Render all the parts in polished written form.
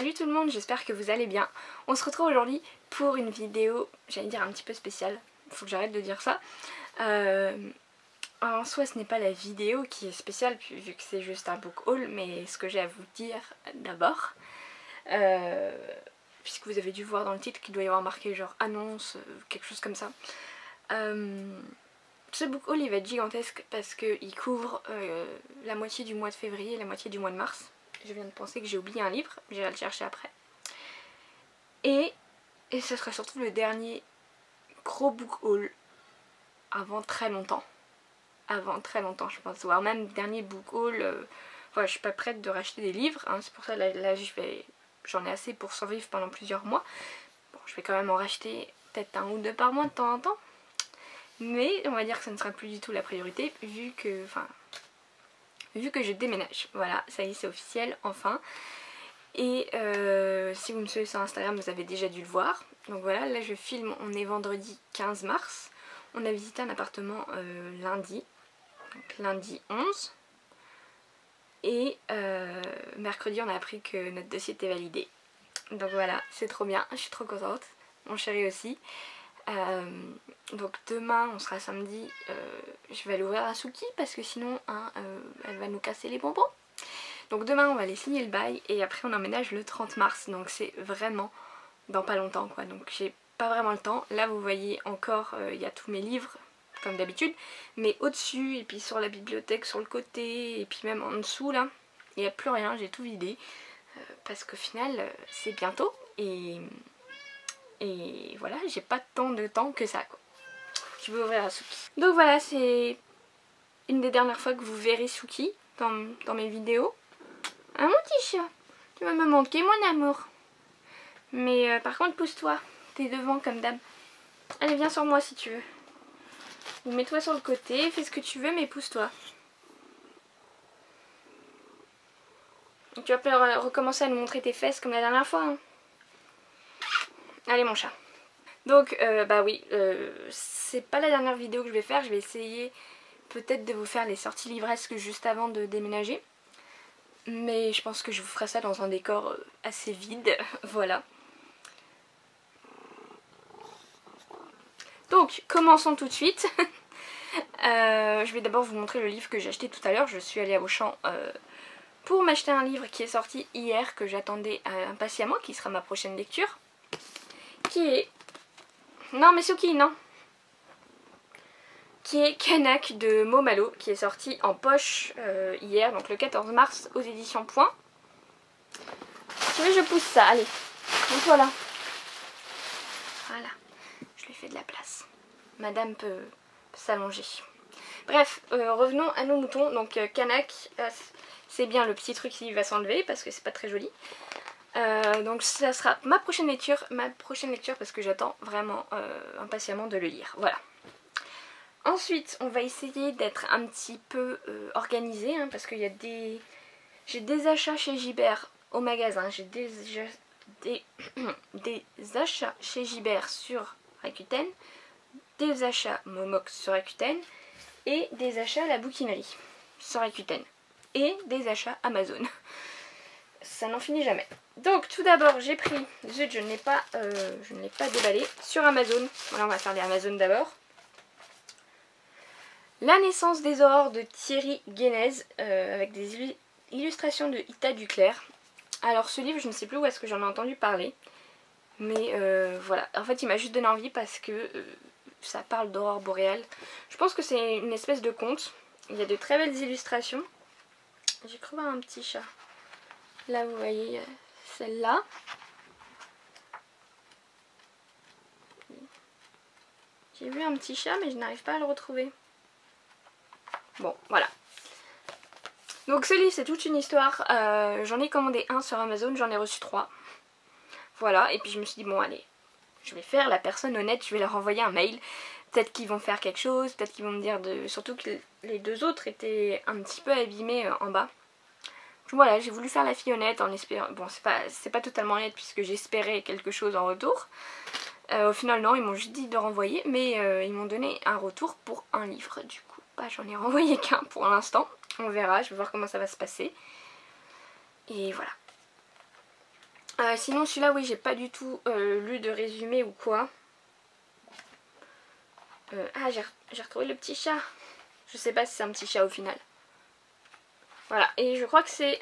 Salut tout le monde, j'espère que vous allez bien. On se retrouve aujourd'hui pour une vidéo, j'allais dire un petit peu spéciale, faut que j'arrête de dire ça. En soi ce n'est pas la vidéo qui est spéciale vu que c'est juste un book haul, mais ce que j'ai à vous dire d'abord, puisque vous avez dû voir dans le titre qu'il doit y avoir marqué genre annonce, quelque chose comme ça. Ce book haul il va être gigantesque parce qu'il couvre la moitié du mois de février et la moitié du mois de mars. Je viens de penser que j'ai oublié un livre, j'irai le chercher après. Et ce sera surtout le dernier gros book haul avant très longtemps. Avant très longtemps je pense, voire même dernier book haul. Voilà, je suis pas prête de racheter des livres, hein, c'est pour ça là j'en ai assez pour survivre pendant plusieurs mois. Bon, je vais quand même en racheter peut-être un ou deux par mois de temps en temps. Mais on va dire que ça ne sera plus du tout la priorité vu que je déménage. Voilà, ça y est, c'est officiel, enfin. Et si vous me suivez sur Instagram, vous avez déjà dû le voir. Donc voilà, là je filme, on est vendredi 15 mars. On a visité un appartement lundi, donc lundi 11. Et mercredi, on a appris que notre dossier était validé. Donc voilà, c'est trop bien, je suis trop contente. Mon chéri aussi. Donc demain on sera samedi, je vais aller ouvrir à Suki parce que sinon elle va nous casser les bonbons. Donc demain on va aller signer le bail et après on emménage le 30 mars, donc c'est vraiment dans pas longtemps quoi, donc j'ai pas vraiment le temps. Là vous voyez encore il y a tous mes livres comme d'habitude, mais au dessus et puis sur la bibliothèque sur le côté et puis même en dessous là il n'y a plus rien, j'ai tout vidé parce qu'au final c'est bientôt et voilà, j'ai pas tant de temps que ça quoi. Je vais ouvrir à Suki. Donc voilà, c'est une des dernières fois que vous verrez Suki dans mes vidéos. Ah mon petit chat, tu vas me manquer mon amour. Mais par contre pousse-toi, t'es devant comme d'hab. Allez viens sur moi si tu veux. Ou mets-toi sur le côté, fais ce que tu veux mais pousse-toi. Tu vas pas recommencer à nous montrer tes fesses comme la dernière fois hein. Allez mon chat. Donc bah oui, c'est pas la dernière vidéo que je vais faire, je vais essayer peut-être de vous faire les sorties livresques juste avant de déménager. Mais je pense que je vous ferai ça dans un décor assez vide, voilà. Donc commençons tout de suite. Je vais d'abord vous montrer le livre que j'ai acheté tout à l'heure, je suis allée à Auchan pour m'acheter un livre qui est sorti hier, que j'attendais impatiemment, qui sera ma prochaine lecture. Qui est... Non mais Suki, non. Qui est Kanak de Momalo, qui est sorti en poche hier, donc le 14 mars aux éditions Point. Tu veux je pousse ça, allez, voilà. Voilà, je lui fais de la place. Madame peut s'allonger. Bref, revenons à nos moutons. Donc Kanak, c'est bien le petit truc qui va s'enlever parce que c'est pas très joli. Donc ça sera ma prochaine lecture parce que j'attends vraiment impatiemment de le lire, voilà. Ensuite on va essayer d'être un petit peu organisé hein, parce qu'il y a j'ai des achats chez Gibert au magasin, j'ai des achats chez Gibert sur Rakuten, des achats Momox sur Rakuten et des achats à la bouquinerie sur Rakuten et des achats Amazon. Ça n'en finit jamais. Donc tout d'abord j'ai pris, zut je ne l'ai pas déballé, sur Amazon. Voilà, on va faire les Amazon d'abord. La naissance des aurores de Thierry Guénez avec des illustrations de Ita Duclerc. Alors ce livre je ne sais plus où est-ce que j'en ai entendu parler. Mais voilà, en fait il m'a juste donné envie parce que ça parle d'aurore boréale. Je pense que c'est une espèce de conte. Il y a de très belles illustrations. J'ai cru voir un petit chat. Là vous voyez celle-là. J'ai vu un petit chat mais je n'arrive pas à le retrouver. Bon voilà. Donc ce livre c'est toute une histoire. J'en ai commandé un sur Amazon, j'en ai reçu 3. Voilà, et puis je me suis dit bon allez, je vais faire la personne honnête, je vais leur envoyer un mail. Peut-être qu'ils vont faire quelque chose, peut-être qu'ils vont me dire de... Surtout que les deux autres étaient un petit peu abîmés en bas. Voilà, j'ai voulu faire la fille honnête en espérant... Bon, c'est pas totalement honnête puisque j'espérais quelque chose en retour. Au final, non, ils m'ont juste dit de renvoyer, mais ils m'ont donné un retour pour un livre. Du coup, bah, j'en ai renvoyé qu'un pour l'instant. On verra, je vais voir comment ça va se passer. Et voilà. Sinon celui-là, oui, j'ai pas du tout lu de résumé ou quoi. Ah, j'ai retrouvé le petit chat. Je sais pas si c'est un petit chat au final. Voilà, et je crois que c'est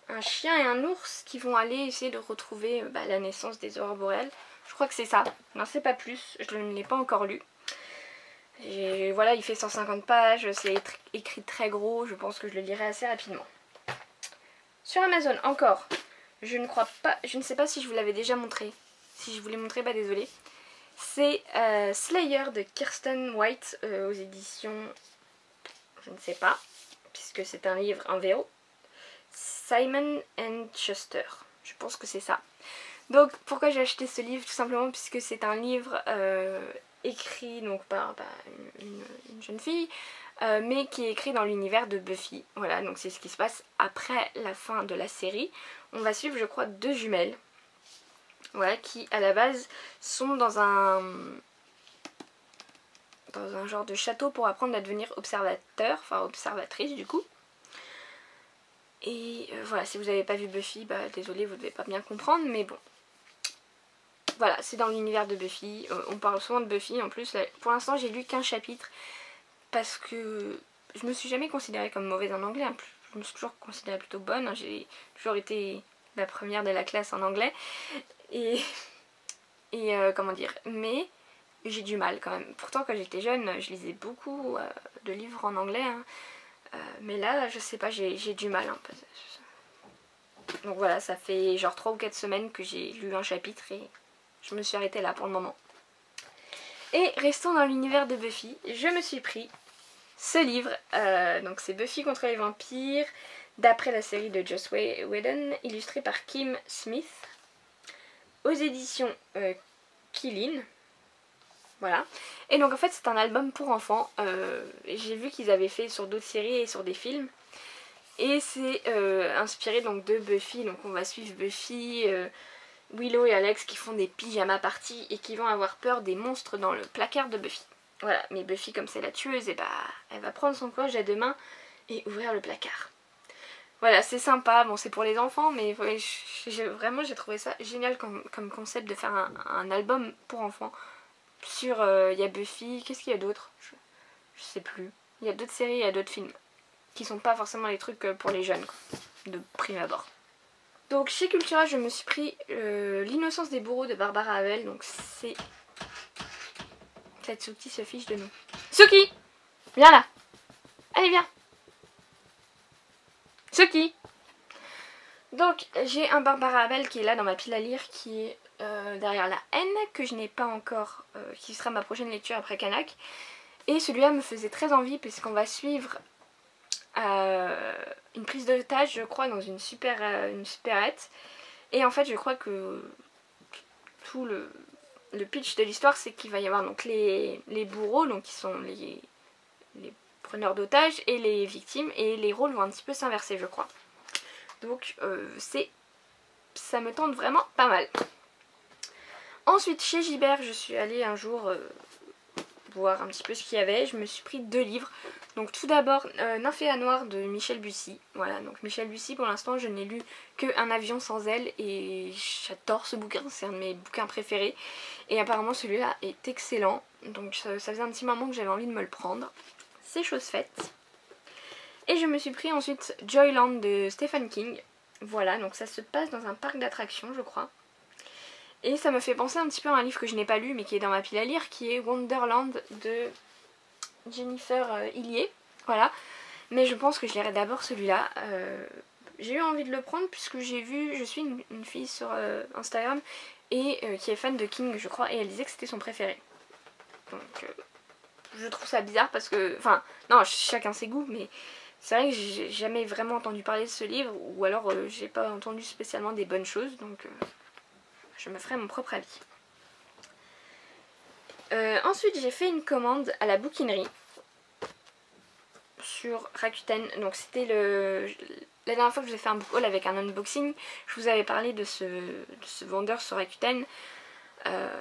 un chien et un ours qui vont aller essayer de retrouver la naissance des aurores boréales. Je crois que c'est ça. Non, c'est pas plus, je ne l'ai pas encore lu. Et voilà, il fait 150 pages, c'est écrit très gros, je pense que je le lirai assez rapidement. Sur Amazon, encore, je ne sais pas si je vous l'avais déjà montré. Si je vous l'ai montré, bah désolé. C'est Slayer de Kirsten White aux éditions, je ne sais pas, puisque c'est un livre en VO. Simon & Schuster, je pense que c'est ça. Donc pourquoi j'ai acheté ce livre? Tout simplement puisque c'est un livre écrit donc par une jeune fille, mais qui est écrit dans l'univers de Buffy. Voilà, donc c'est ce qui se passe après la fin de la série. On va suivre, je crois, 2 jumelles. Voilà, qui à la base sont dans un genre de château pour apprendre à devenir observateur, enfin observatrice du coup. Et voilà, si vous n'avez pas vu Buffy, bah désolé, vous ne devez pas bien comprendre, mais bon. Voilà, c'est dans l'univers de Buffy, on parle souvent de Buffy en plus. Là, pour l'instant j'ai lu qu'un chapitre parce que je me suis jamais considérée comme mauvaise en anglais, je me suis toujours considérée plutôt bonne, j'ai toujours été la première de la classe en anglais. Et comment dire, mais j'ai du mal quand même. Pourtant quand j'étais jeune, je lisais beaucoup de livres en anglais, hein. Mais là, je sais pas, j'ai du mal un peu. Donc voilà, ça fait genre 3 ou 4 semaines que j'ai lu un chapitre et je me suis arrêtée là pour le moment. Et restons dans l'univers de Buffy, je me suis pris ce livre, donc c'est Buffy contre les vampires, d'après la série de Joss Whedon, illustré par Kim Smith, aux éditions Kylin. Voilà. Et donc en fait c'est un album pour enfants. J'ai vu qu'ils avaient fait sur d'autres séries et sur des films. Et c'est inspiré donc de Buffy. Donc on va suivre Buffy, Willow et Alex qui font des pyjama parties et qui vont avoir peur des monstres dans le placard de Buffy. Voilà, mais Buffy comme c'est la tueuse, et bah elle va prendre son courage à 2 mains et ouvrir le placard. Voilà, c'est sympa, bon c'est pour les enfants, mais ouais, vraiment j'ai trouvé ça génial comme concept de faire un album pour enfants. Sur, il y a Buffy, qu'est-ce qu'il y a d'autre? Je sais plus. Il y a d'autres séries, il y a d'autres films. Qui sont pas forcément les trucs pour les jeunes, quoi, de prime abord. Donc chez Cultura, je me suis pris L'innocence des bourreaux de Barbara Abel. Donc c'est... Cette Suki se fiche de nous. Suki! Viens là! Allez, viens! Suki! Donc j'ai un Barbara Abel qui est là dans ma pile à lire, qui est derrière la haine, que je n'ai pas encore, qui sera ma prochaine lecture après Kanak. Et celui-là me faisait très envie puisqu'on va suivre une prise d'otage, je crois, dans une supérette. Et en fait je crois que tout le pitch de l'histoire, c'est qu'il va y avoir donc les bourreaux, donc qui sont les preneurs d'otages, et les victimes, et les rôles vont un petit peu s'inverser, je crois. Donc ça me tente vraiment pas mal. Ensuite chez Gibert, je suis allée un jour voir un petit peu ce qu'il y avait. Je me suis pris 2 livres. Donc tout d'abord Nymphéa Noire de Michel Bussy. Voilà, donc Michel Bussy, pour l'instant je n'ai lu que Un avion sans ailes et j'adore ce bouquin, c'est un de mes bouquins préférés. Et apparemment celui-là est excellent. Donc ça faisait un petit moment que j'avais envie de me le prendre. C'est chose faite. Et je me suis pris ensuite Joyland de Stephen King. Voilà, donc ça se passe dans un parc d'attractions, je crois. Et ça me fait penser un petit peu à un livre que je n'ai pas lu mais qui est dans ma pile à lire, qui est Wonderland de Jennifer Hillier. Voilà, mais je pense que je lirai d'abord celui-là. J'ai eu envie de le prendre puisque j'ai vu, je suis une fille sur Instagram et qui est fan de King, je crois, et elle disait que c'était son préféré. Donc je trouve ça bizarre parce que, enfin, non, chacun ses goûts, mais c'est vrai que j'ai jamais vraiment entendu parler de ce livre, ou alors j'ai pas entendu spécialement des bonnes choses, donc je me ferai mon propre avis. Ensuite j'ai fait une commande à la bouquinerie sur Rakuten. Donc c'était la dernière fois que je vous ai fait un book haul avec un unboxing, je vous avais parlé de ce vendeur sur Rakuten.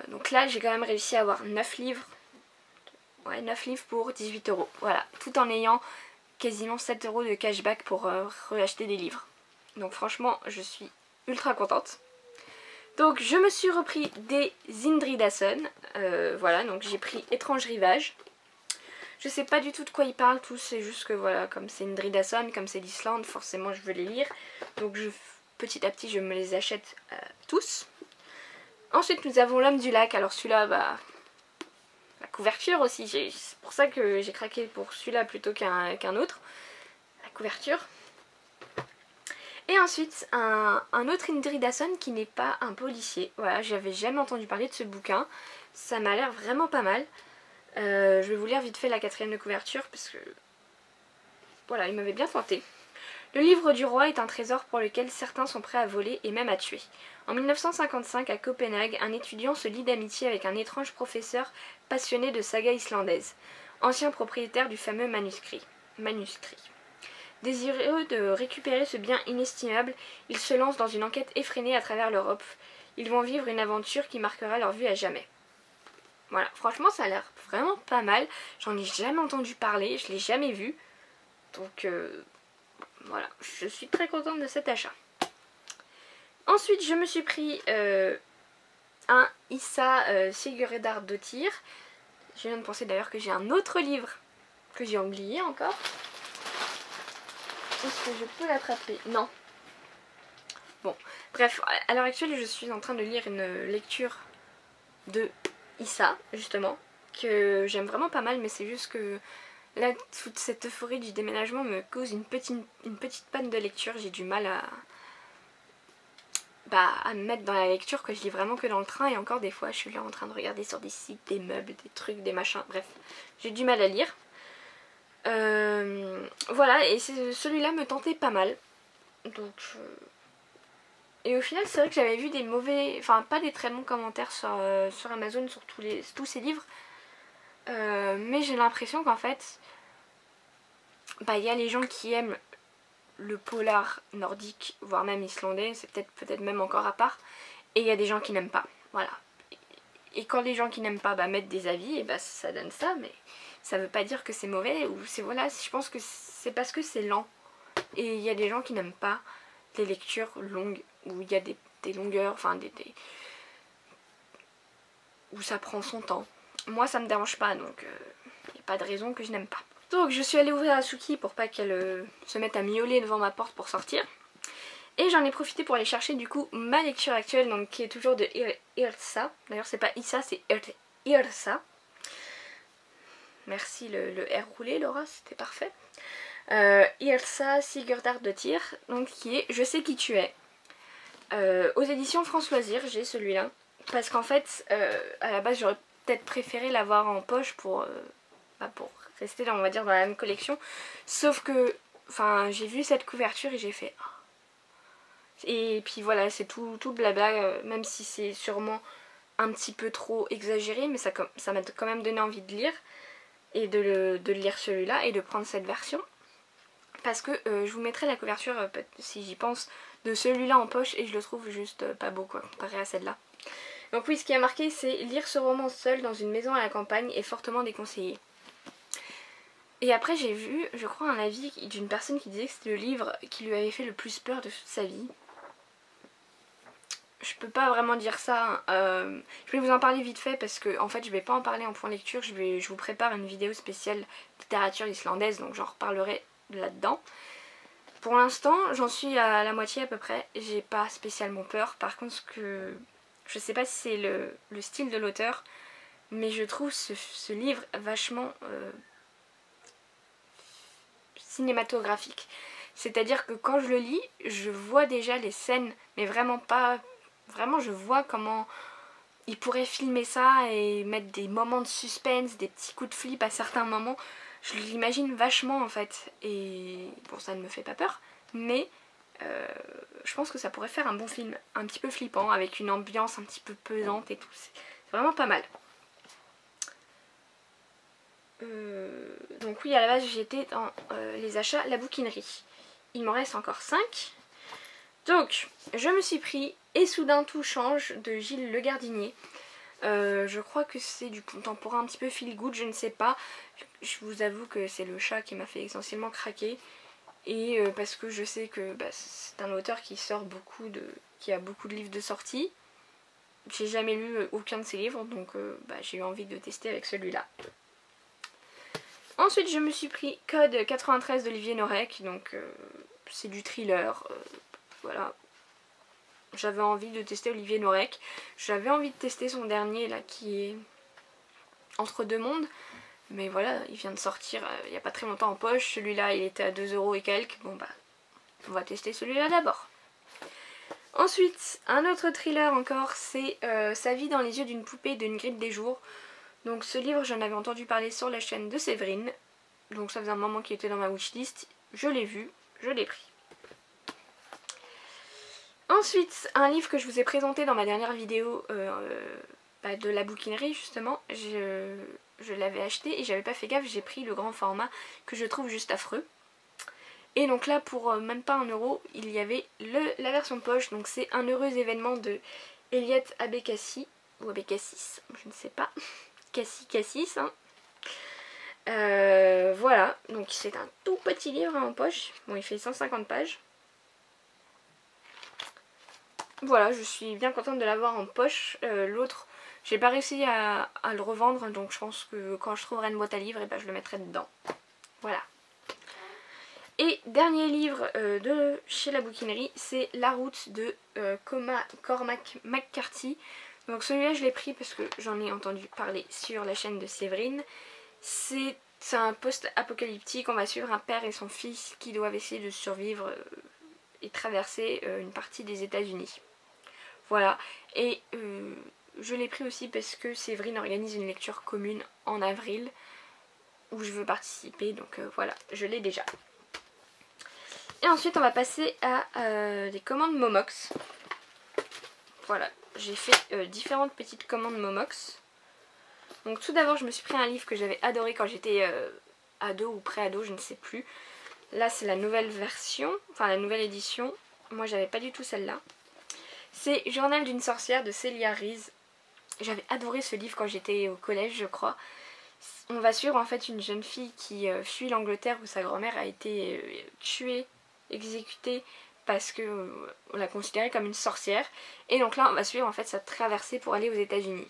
Donc là j'ai quand même réussi à avoir 9 livres. Ouais, 9 livres pour 18 €. Voilà, tout en ayant quasiment 7 € de cashback pour reacheter des livres. Donc franchement je suis ultra contente. Donc je me suis repris des Indridason. Voilà, donc j'ai pris Étrange Rivage. Je sais pas du tout de quoi ils parlent tous, c'est juste que voilà, comme c'est Indridason, comme c'est l'Islande, forcément je veux les lire. Donc petit à petit je me les achète tous. Ensuite nous avons L'Homme du Lac. Alors celui-là, bah, la couverture aussi, c'est pour ça que j'ai craqué pour celui-là plutôt qu'un autre. La couverture. Et ensuite un autre Indridason qui n'est pas un policier. Voilà, j'avais jamais entendu parler de ce bouquin. Ça m'a l'air vraiment pas mal. Je vais vous lire vite fait la 4e de couverture parce que voilà, il m'avait bien tenté. Le livre du roi est un trésor pour lequel certains sont prêts à voler et même à tuer. En 1955, à Copenhague, un étudiant se lie d'amitié avec un étrange professeur passionné de sagas islandaises, ancien propriétaire du fameux manuscrit. Désireux de récupérer ce bien inestimable, ils se lancent dans une enquête effrénée à travers l'Europe. Ils vont vivre une aventure qui marquera leur vie à jamais. Voilà, franchement ça a l'air vraiment pas mal. J'en ai jamais entendu parler, je l'ai jamais vu. Donc voilà, je suis très contente de cet achat. Ensuite je me suis pris un Issa Sigurdardóttir. Je viens de penser d'ailleurs que j'ai un autre livre que j'ai oublié encore. Est-ce que je peux l'attraper? Non. Bon, bref, à l'heure actuelle je suis en train de lire une lecture de Issa, justement, que j'aime vraiment pas mal, mais c'est juste que là, toute cette euphorie du déménagement me cause une petite panne de lecture. J'ai du mal à me mettre dans la lecture, que je lis vraiment que dans le train, et encore des fois je suis là en train de regarder sur des sites, des meubles, des trucs, des machins, bref, j'ai du mal à lire. Voilà, et celui-là me tentait pas mal. Donc et au final c'est vrai que j'avais vu des mauvais, enfin pas des très bons commentaires sur Amazon sur tous ces livres. Mais j'ai l'impression qu'en fait bah, y a les gens qui aiment le polar nordique, voire même islandais, c'est peut-être même encore à part, et il y a des gens qui n'aiment pas, voilà. Et quand les gens qui n'aiment pas mettent des avis, et bah ça donne ça, mais ça veut pas dire que c'est mauvais, ou c'est voilà, je pense que c'est parce que c'est lent. Et il y a des gens qui n'aiment pas les lectures longues, où il y a des longueurs, enfin où ça prend son temps. Moi ça me dérange pas, donc il n'y a pas de raison que je n'aime pas. Donc je suis allée ouvrir à Suki pour pas qu'elle se mette à miauler devant ma porte pour sortir. Et j'en ai profité pour aller chercher du coup ma lecture actuelle, donc qui est toujours de Yrsa. D'ailleurs c'est pas Issa, c'est Yrsa. Merci le R roulé Laura, c'était parfait. Yrsa Sigurdardóttir, donc qui est Je sais qui tu es. Aux éditions France Loisirs, j'ai celui-là. Parce qu'en fait, à la base j'aurais peut-être préféré l'avoir en poche pour rester on va dire dans la même collection. Sauf que j'ai vu cette couverture et j'ai fait oh. Et puis voilà, c'est tout le blabla, même si c'est sûrement un petit peu trop exagéré, mais ça m'a quand même donné envie de lire. Et de lire celui-là et de prendre cette version. Parce que je vous mettrai la couverture, si j'y pense, de celui-là en poche, et je le trouve juste pas beau quoi, comparé à celle-là. Donc oui, ce qui a marqué, c'est lire ce roman seul dans une maison à la campagne est fortement déconseillé. Et après j'ai vu, je crois, un avis d'une personne qui disait que c'était le livre qui lui avait fait le plus peur de toute sa vie. Je peux pas vraiment dire ça. Je vais vous en parler vite fait parce que en fait je vais pas en parler en point lecture. Je vous prépare une vidéo spéciale littérature islandaise, donc j'en reparlerai là-dedans. Pour l'instant j'en suis à la moitié à peu près. J'ai pas spécialement peur. Par contre je sais pas si c'est le style de l'auteur, mais je trouve ce livre vachement cinématographique. C'est-à-dire que quand je le lis, je vois déjà les scènes, mais vraiment pas... Vraiment je vois comment il pourrait filmer ça et mettre des moments de suspense, des petits coups de flip à certains moments. Je l'imagine vachement en fait. Et bon, ça ne me fait pas peur, mais je pense que ça pourrait faire un bon film. Un petit peu flippant, avec une ambiance un petit peu pesante et tout. C'est vraiment pas mal. Donc oui, à la base j'étais dans les achats, la bouquinerie. Il m'en reste encore 5. Donc je me suis pris Et soudain tout change de Gilles Le Gardinier. Je crois que c'est du contemporain un petit peu feel good, je ne sais pas. Je vous avoue que c'est le chat qui m'a fait essentiellement craquer. Et parce que je sais que c'est un auteur qui a beaucoup de livres de sortie. j'ai jamais lu aucun de ses livres, donc j'ai eu envie de tester avec celui-là. Ensuite je me suis pris Code 93 d'Olivier Norek, donc c'est du thriller, voilà. J'avais envie de tester Olivier Norek, j'avais envie de tester son dernier là qui est Entre deux mondes, mais voilà, il vient de sortir il n'y a pas très longtemps en poche, celui-là il était à 2 € et quelques, bon bah on va tester celui-là d'abord. Ensuite, un autre thriller encore, c'est Sa vie dans les yeux d'une poupée de Ingrid Desjours. Donc ce livre, j'en avais entendu parler sur la chaîne de Séverine. Donc ça faisait un moment qu'il était dans ma wishlist. Je l'ai vu, je l'ai pris. Ensuite, un livre que je vous ai présenté dans ma dernière vidéo de la bouquinerie justement. Je l'avais acheté et j'avais pas fait gaffe, j'ai pris le grand format que je trouve juste affreux. Et donc là pour même pas 1 €, il y avait la version poche, donc c'est Un heureux événement de Eliot Abécassis, ou Abécassis, je ne sais pas, Cassis, hein. Voilà, donc c'est un tout petit livre en poche, bon il fait 150 pages. Voilà, je suis bien contente de l'avoir en poche, l'autre j'ai pas réussi à le revendre, donc je pense que quand je trouverai une boîte à livres, et ben je le mettrai dedans. Voilà. Et dernier livre de chez la bouquinerie, c'est La route de Cormac McCarthy. Donc celui-là je l'ai pris parce que j'en ai entendu parler sur la chaîne de Séverine. C'est un post-apocalyptique, on va suivre un père et son fils qui doivent essayer de survivre et traverser une partie des États-Unis. Voilà, et je l'ai pris aussi parce que Séverine organise une lecture commune en avril où je veux participer, donc voilà, je l'ai déjà. Et ensuite on va passer à des commandes Momox. Voilà, j'ai fait différentes petites commandes Momox. Donc tout d'abord je me suis pris un livre que j'avais adoré quand j'étais ado ou pré-ado, je ne sais plus. Là c'est la nouvelle version, enfin la nouvelle édition. Moi j'avais pas du tout celle-là. C'est Journal d'une sorcière de Célia Rees. J'avais adoré ce livre quand j'étais au collège je crois. On va suivre en fait une jeune fille qui fuit l'Angleterre où sa grand-mère a été tuée, exécutée parce que on l'a considérée comme une sorcière. Et donc là on va suivre en fait sa traversée pour aller aux États-Unis.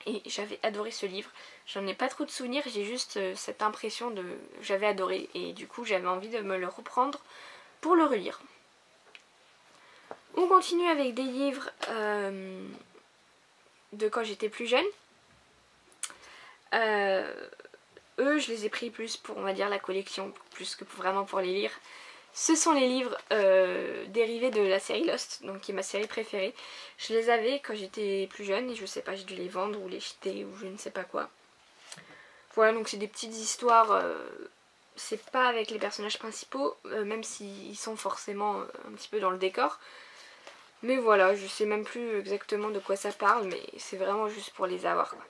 Et j'avais adoré ce livre. J'en ai pas trop de souvenirs, j'ai juste cette impression de... J'avais adoré et du coup j'avais envie de me le reprendre pour le relire. On continue avec des livres de quand j'étais plus jeune. Eux je les ai pris plus pour on va dire la collection, plus que vraiment pour les lire. Ce sont les livres dérivés de la série Lost, donc qui est ma série préférée. Je les avais quand j'étais plus jeune et je sais pas, j'ai dû les vendre ou les jeter ou je ne sais pas quoi. Voilà, donc c'est des petites histoires, c'est pas avec les personnages principaux, même s'ils sont forcément un petit peu dans le décor. Mais voilà, je sais même plus exactement de quoi ça parle, mais c'est vraiment juste pour les avoir, quoi.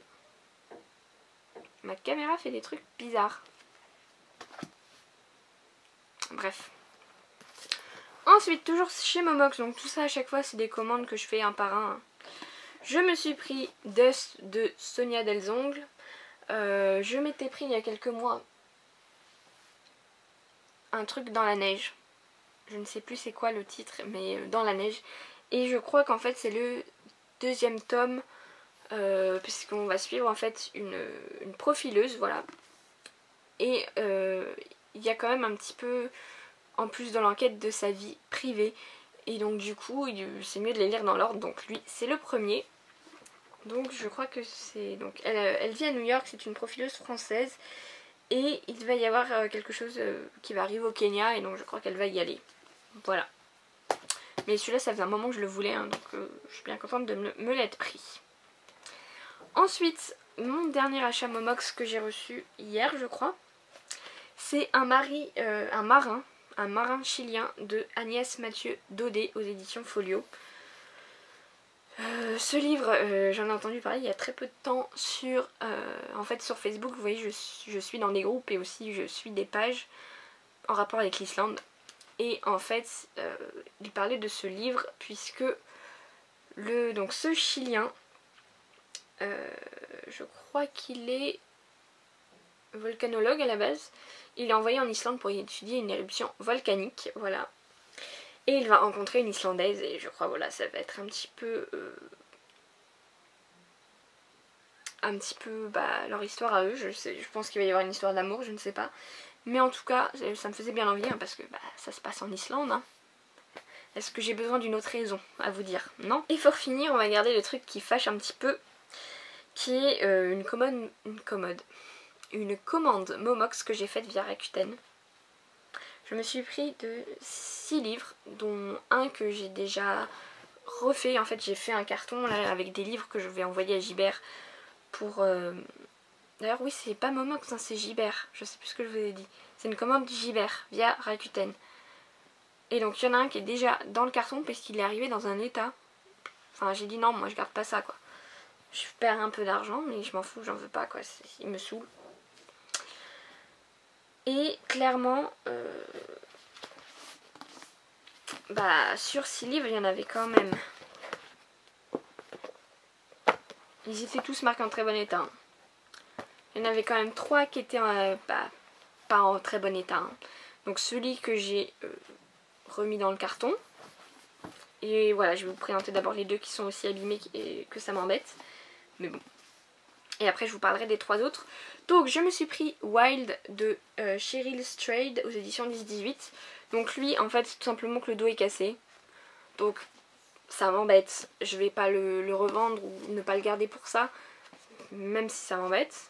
Ma caméra fait des trucs bizarres. Bref. Ensuite, toujours chez Momox, donc tout ça à chaque fois c'est des commandes que je fais un par un. Je me suis pris Dust de Sonia Delzongle. Je m'étais pris il y a quelques mois un truc dans la neige. Je ne sais plus c'est quoi le titre, mais dans la neige. Et je crois qu'en fait c'est le deuxième tome, puisqu'on va suivre en fait une profileuse, voilà. Et il y a quand même un petit peu, en plus de l'enquête, de sa vie privée. Et donc du coup, c'est mieux de les lire dans l'ordre. Donc lui, c'est le premier. Donc je crois que c'est... Donc elle vit à New York, c'est une profileuse française. Et il va y avoir quelque chose qui va arriver au Kenya. Et donc je crois qu'elle va y aller. Voilà. Mais celui-là, ça faisait un moment que je le voulais. Hein, donc je suis bien contente de me l'être pris. Ensuite, mon dernier achat Momox que j'ai reçu hier, je crois. C'est un marin chilien de Agnès Mathieu Daudet aux éditions Folio. Ce livre, j'en ai entendu parler il y a très peu de temps sur Facebook. Vous voyez, je suis dans des groupes et aussi je suis des pages en rapport avec l'Islande. Et en fait, il parlait de ce livre puisque ce chilien, je crois qu'il est volcanologue à la base. Il est envoyé en Islande pour y étudier une éruption volcanique, voilà. Et il va rencontrer une Islandaise et je crois, voilà, ça va être un petit peu un petit peu leur histoire à eux. Je pense qu'il va y avoir une histoire d'amour, je ne sais pas. Mais en tout cas, ça me faisait bien envie hein, parce que ça se passe en Islande. Hein. Est-ce que j'ai besoin d'une autre raison à vous dire? Non. Et pour finir, on va garder le truc qui fâche un petit peu, qui est une commande Momox que j'ai faite via Rakuten. Je me suis pris de 6 livres, dont un que j'ai déjà refait. En fait, j'ai fait un carton là, avec des livres que je vais envoyer à Gibert pour... D'ailleurs, oui, c'est pas Momox, hein, c'est Gibert. Je sais plus ce que je vous ai dit. C'est une commande Gibert via Rakuten. Et donc, il y en a un qui est déjà dans le carton parce qu'il est arrivé dans un état. Enfin, j'ai dit non, moi je garde pas ça quoi. Je perds un peu d'argent, mais je m'en fous, j'en veux pas quoi. Il me saoule. Et clairement, sur 6 livres, il y en avait quand même. Ils étaient tous marqués en très bon état. Hein. Il y en avait quand même 3 qui étaient pas en très bon état. Hein. Donc celui que j'ai remis dans le carton. Et voilà, je vais vous présenter d'abord les 2 qui sont aussi abîmés et que ça m'embête. Mais bon. Et après je vous parlerai des 3 autres. Donc je me suis pris Wild de Cheryl Strayed aux éditions 10-18. Donc lui en fait c'est tout simplement que le dos est cassé. Donc ça m'embête. Je vais pas le revendre ou ne pas le garder pour ça. Même si ça m'embête.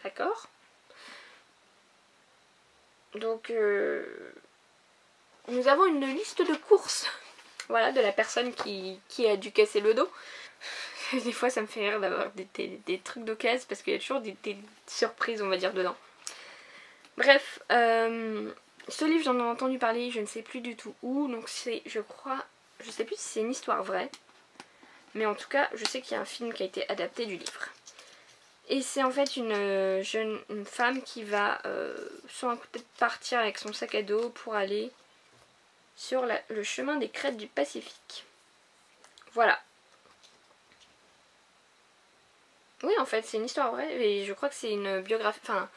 D'accord. Donc nous avons une liste de courses. Voilà, de la personne qui a dû casser le dos. Des fois ça me fait rire d'avoir des trucs d'occasion parce qu'il y a toujours des surprises on va dire dedans. Bref, ce livre j'en ai entendu parler, je ne sais plus du tout où. Donc c'est, je crois, je sais plus si c'est une histoire vraie. Mais en tout cas je sais qu'il y a un film qui a été adapté du livre. Et c'est en fait une femme qui va sur un coup de tête partir avec son sac à dos pour aller sur le chemin des crêtes du Pacifique. Voilà. Oui en fait c'est une histoire vraie et je crois que c'est une biographie, enfin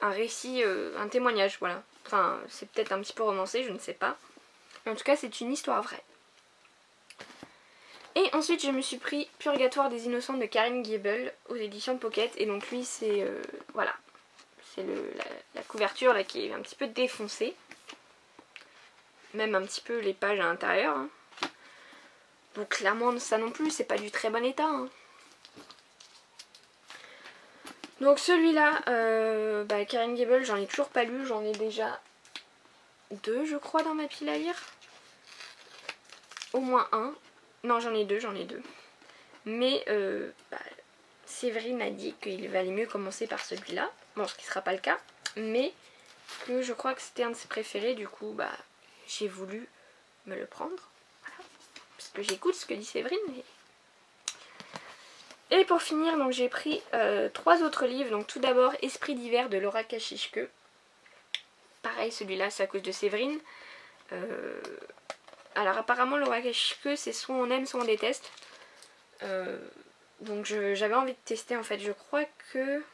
un récit, un témoignage, voilà. Enfin c'est peut-être un petit peu romancé, je ne sais pas. Mais en tout cas c'est une histoire vraie. Et ensuite je me suis pris Purgatoire des Innocents de Karine Giebel aux éditions Pocket. Et donc lui c'est, voilà, c'est la couverture là qui est un petit peu défoncée. Même un petit peu les pages à l'intérieur. Hein. Donc clairement ça non plus, c'est pas du très bon état. Hein. Donc celui-là, Karine Giebel, j'en ai toujours pas lu, j'en ai déjà 2 je crois dans ma pile à lire. Au moins un. Non j'en ai 2. Mais Séverine a dit qu'il valait mieux commencer par celui-là. Bon ce qui sera pas le cas. Mais que je crois que c'était un de ses préférés, du coup j'ai voulu me le prendre. Voilà. Parce que j'écoute ce que dit Séverine. Et pour finir, donc j'ai pris 3 autres livres. Donc tout d'abord Esprit d'hiver de Laura Kashishke. Pareil, celui-là c'est à cause de Séverine. Alors apparemment Laura Kashishke c'est soit on aime soit on déteste. Donc j'avais envie de tester en fait. Je crois que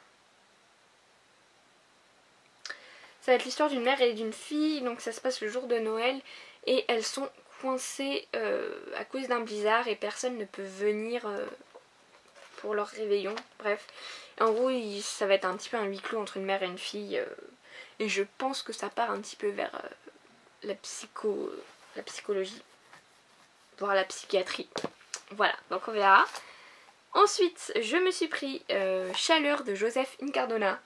ça va être l'histoire d'une mère et d'une fille. Donc ça se passe le jour de Noël. Et elles sont coincées à cause d'un blizzard et personne ne peut venir pour leur réveillon. Bref. En gros ça va être un petit peu un huis clos entre une mère et une fille. Et je pense que ça part un petit peu vers la psychologie. Voire la psychiatrie. Voilà, donc on verra. Ensuite, je me suis pris Chaleur de Joseph Incardona.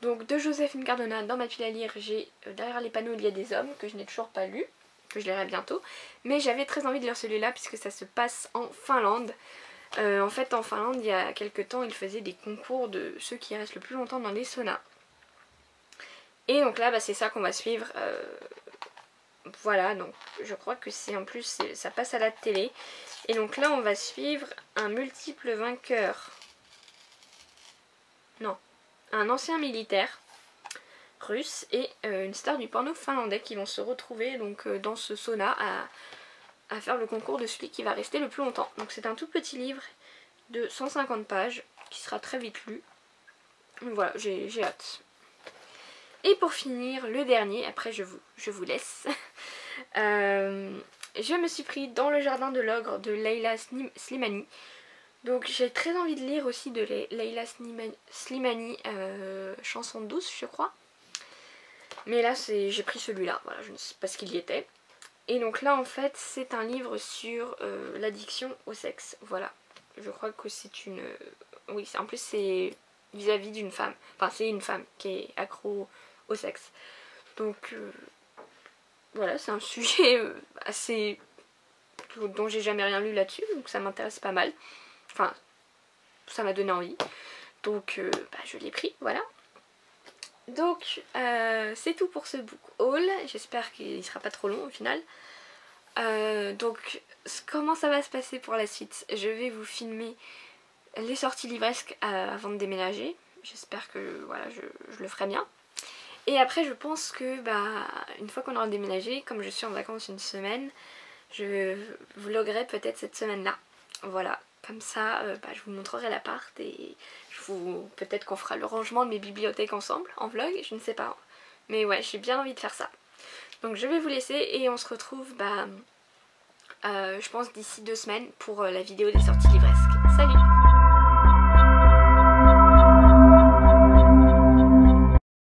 Donc de Joseph Incardona, dans ma pile à lire, j'ai derrière les panneaux il y a des hommes que je n'ai toujours pas lu, que je lirai bientôt. Mais j'avais très envie de lire celui-là puisque ça se passe en Finlande. En fait en Finlande, il y a quelques temps, ils faisaient des concours de ceux qui restent le plus longtemps dans les saunas. Et donc là, c'est ça qu'on va suivre. Voilà, donc je crois que c'est en plus, ça passe à la télé. Et donc là, on va suivre un multiple vainqueur. Non, un ancien militaire russe et une star du porno finlandais qui vont se retrouver donc dans ce sauna à faire le concours de celui qui va rester le plus longtemps. Donc c'est un tout petit livre de 150 pages qui sera très vite lu. Donc voilà, j'ai hâte. Et pour finir, le dernier, après je vous laisse. je me suis pris Dans le jardin de l'ogre de Leila Slimani. Donc j'ai très envie de lire aussi de Leila Slimani, Chanson douce je crois. Mais là j'ai pris celui-là, voilà, je ne sais pas ce qu'il y était. Et donc là en fait c'est un livre sur l'addiction au sexe, voilà. Je crois que c'est une... oui, en plus c'est vis-à-vis d'une femme. Enfin c'est une femme qui est accro au sexe. Donc voilà, c'est un sujet assez... dont j'ai jamais rien lu là-dessus, donc ça m'intéresse pas mal. Enfin, ça m'a donné envie. Donc je l'ai pris, voilà. Donc c'est tout pour ce book haul. J'espère qu'il ne sera pas trop long au final. Donc comment ça va se passer pour la suite? Je vais vous filmer les sorties livresques avant de déménager. J'espère que voilà, je le ferai bien. Et après je pense que une fois qu'on aura déménagé, comme je suis en vacances une semaine, je vloguerai peut-être cette semaine-là. Voilà, comme ça je vous montrerai l'appart et peut-être qu'on fera le rangement de mes bibliothèques ensemble en vlog, je ne sais pas. Mais ouais, j'ai bien envie de faire ça. Donc je vais vous laisser et on se retrouve je pense d'ici 2 semaines pour la vidéo des sorties livresques. Salut!